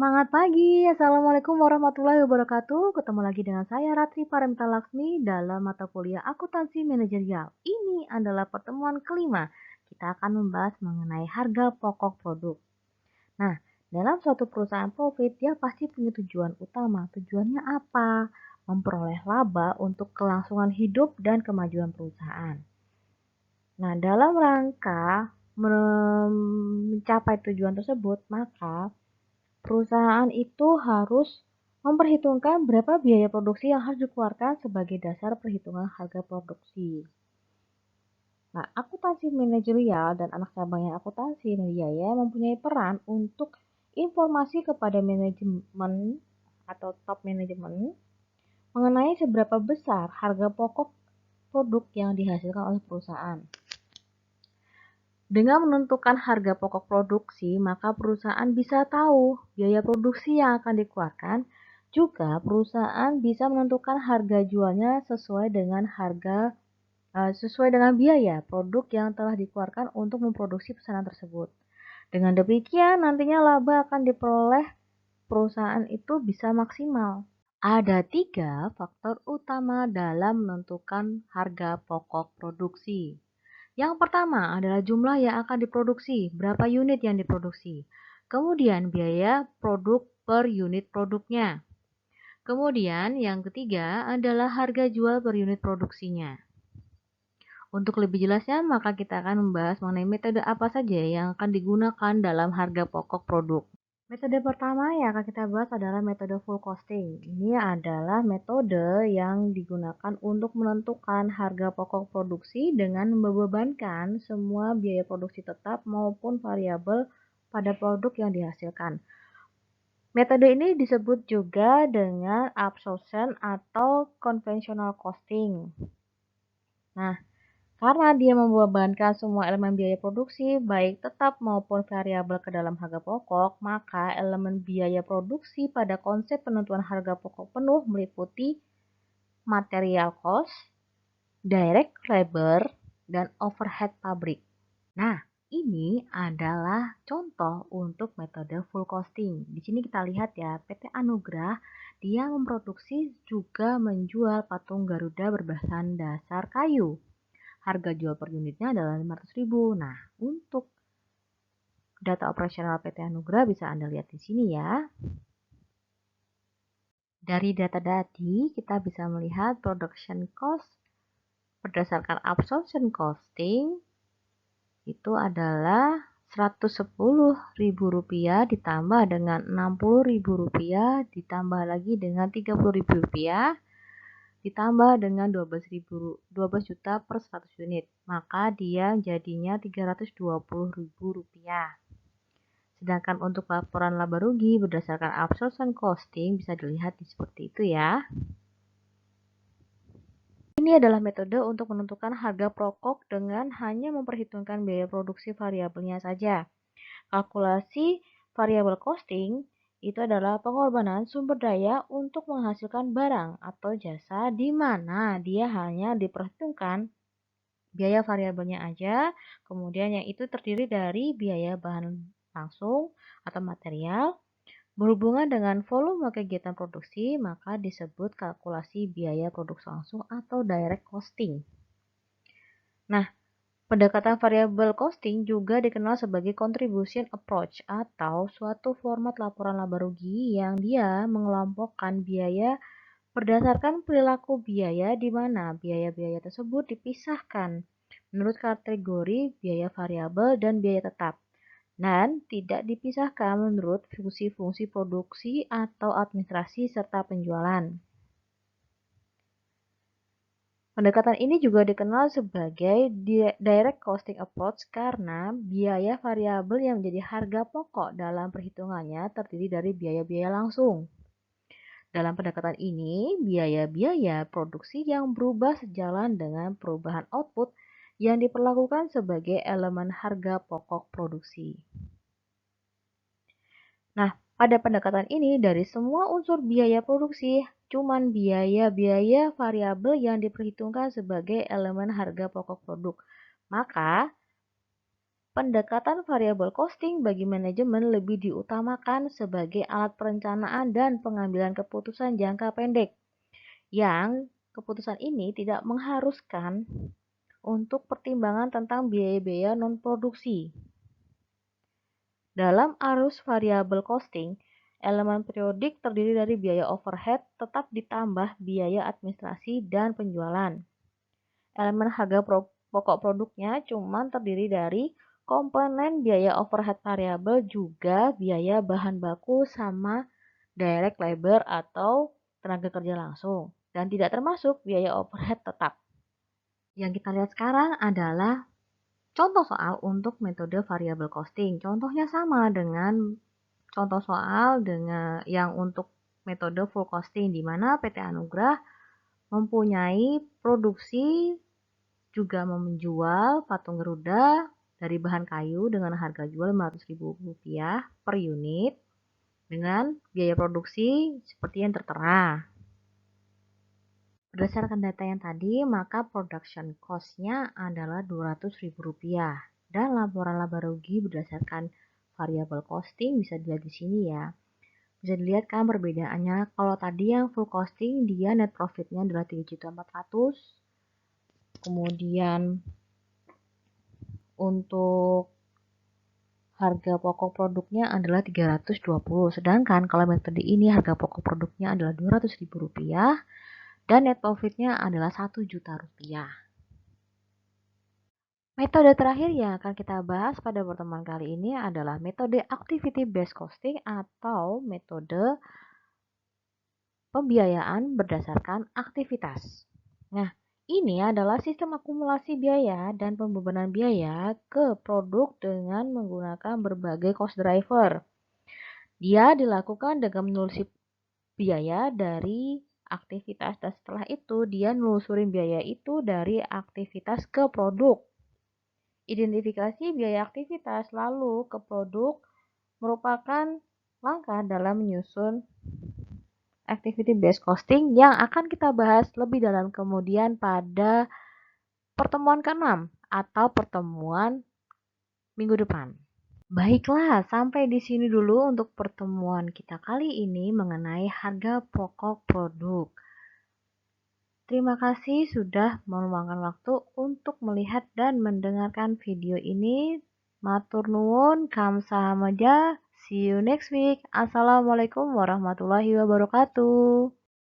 Semangat pagi, Assalamualaikum warahmatullahi wabarakatuh. Ketemu lagi dengan saya Ratri Paramita Laksmi dalam mata kuliah Akuntansi Manajerial. Ini adalah pertemuan kelima. Kita akan membahas mengenai harga pokok produk. Nah, dalam suatu perusahaan profit, dia pasti punya tujuan utama. Tujuannya apa? Memperoleh laba untuk kelangsungan hidup dan kemajuan perusahaan. Nah, dalam rangka mencapai tujuan tersebut, maka perusahaan itu harus memperhitungkan berapa biaya produksi yang harus dikeluarkan sebagai dasar perhitungan harga produksi. Nah, akuntansi manajerial dan anak cabangnya akuntansi biaya mempunyai peran untuk informasi kepada manajemen atau top manajemen mengenai seberapa besar harga pokok produk yang dihasilkan oleh perusahaan. Dengan menentukan harga pokok produksi, maka perusahaan bisa tahu biaya produksi yang akan dikeluarkan. Juga perusahaan bisa menentukan harga jualnya sesuai dengan biaya produk yang telah dikeluarkan untuk memproduksi pesanan tersebut. Dengan demikian, nantinya laba akan diperoleh perusahaan itu bisa maksimal. Ada 3 faktor utama dalam menentukan harga pokok produksi. Yang pertama adalah jumlah yang akan diproduksi, berapa unit yang diproduksi. Kemudian biaya produk per unit produknya. Kemudian yang ketiga adalah harga jual per unit produksinya. Untuk lebih jelasnya, maka kita akan membahas mengenai metode apa saja yang akan digunakan dalam harga pokok produk. Metode pertama yang akan kita bahas adalah metode full costing. Ini adalah metode yang digunakan untuk menentukan harga pokok produksi dengan membebankan semua biaya produksi tetap maupun variabel pada produk yang dihasilkan. Metode ini disebut juga dengan absorption atau conventional costing. Nah, karena dia membebankan semua elemen biaya produksi, baik tetap maupun variabel ke dalam harga pokok, maka elemen biaya produksi pada konsep penentuan harga pokok penuh meliputi material cost, direct labor, dan overhead pabrik. Nah, ini adalah contoh untuk metode full costing. Di sini kita lihat ya, PT Anugrah dia memproduksi juga menjual patung Garuda berbahan dasar kayu. Harga jual per unitnya adalah 500.000. Nah, untuk data operasional PT Anugrah bisa Anda lihat di sini ya. Dari data tadi, kita bisa melihat production cost berdasarkan absorption costing itu adalah Rp110.000 ditambah dengan Rp60.000 ditambah lagi dengan Rp30.000 ditambah dengan 12 juta per 100 unit, maka dia jadinya Rp320.000. Sedangkan untuk laporan laba rugi berdasarkan absorption costing bisa dilihat seperti itu ya. Ini adalah metode untuk menentukan harga pokok dengan hanya memperhitungkan biaya produksi variabelnya saja. Kalkulasi variabel costing itu adalah pengorbanan sumber daya untuk menghasilkan barang atau jasa di mana dia hanya diperhitungkan biaya variabelnya aja, kemudian yang itu terdiri dari biaya bahan langsung atau material, berhubungan dengan volume kegiatan produksi, maka disebut kalkulasi biaya produksi langsung atau direct costing. Nah, pendekatan variable costing juga dikenal sebagai contribution approach atau suatu format laporan laba rugi yang dia mengelompokkan biaya berdasarkan perilaku biaya di mana biaya-biaya tersebut dipisahkan menurut kategori biaya variabel dan biaya tetap dan tidak dipisahkan menurut fungsi-fungsi produksi atau administrasi serta penjualan. Pendekatan ini juga dikenal sebagai direct costing approach karena biaya variabel yang menjadi harga pokok dalam perhitungannya terdiri dari biaya-biaya langsung. Dalam pendekatan ini, biaya-biaya produksi yang berubah sejalan dengan perubahan output yang diperlakukan sebagai elemen harga pokok produksi. Nah, pada pendekatan ini dari semua unsur biaya produksi, cuman biaya-biaya variabel yang diperhitungkan sebagai elemen harga pokok produk. Maka, pendekatan variable costing bagi manajemen lebih diutamakan sebagai alat perencanaan dan pengambilan keputusan jangka pendek, yang keputusan ini tidak mengharuskan untuk pertimbangan tentang biaya-biaya non-produksi. Dalam arus variable costing, elemen periodik terdiri dari biaya overhead tetap ditambah biaya administrasi dan penjualan. Elemen harga pokok produknya cuma terdiri dari komponen biaya overhead variabel juga biaya bahan baku sama direct labor atau tenaga kerja langsung, dan tidak termasuk biaya overhead tetap. Yang kita lihat sekarang adalah contoh soal untuk metode variable costing. Contohnya sama dengan contoh soal dengan yang untuk metode full costing, di mana PT Anugrah mempunyai produksi juga menjual patung Garuda dari bahan kayu dengan harga jual Rp500.000 per unit dengan biaya produksi seperti yang tertera. Berdasarkan data yang tadi, maka production cost-nya adalah Rp200.000 dan laporan laba rugi berdasarkan variable costing bisa dilihat di sini ya. Bisa dilihat kan perbedaannya, kalau tadi yang full costing dia net profit-nya adalah 3.400.000, kemudian untuk harga pokok produknya adalah 320, sedangkan kalau metode ini harga pokok produknya adalah Rp200.000 dan net profitnya adalah Rp1.000.000. Metode terakhir yang akan kita bahas pada pertemuan kali ini adalah metode activity based costing atau metode pembiayaan berdasarkan aktivitas. Nah, ini adalah sistem akumulasi biaya dan pembebanan biaya ke produk dengan menggunakan berbagai cost driver. Dia dilakukan dengan menelusuri biaya dari aktivitas dan setelah itu dia nelusurin biaya itu dari aktivitas ke produk. Identifikasi biaya aktivitas lalu ke produk merupakan langkah dalam menyusun activity based costing yang akan kita bahas lebih dalam kemudian pada pertemuan ke-6 atau pertemuan minggu depan. Baiklah, sampai di sini dulu untuk pertemuan kita kali ini mengenai harga pokok produk. Terima kasih sudah meluangkan waktu untuk melihat dan mendengarkan video ini. Matur nuwun, kamsahamnida. See you next week. Assalamualaikum warahmatullahi wabarakatuh.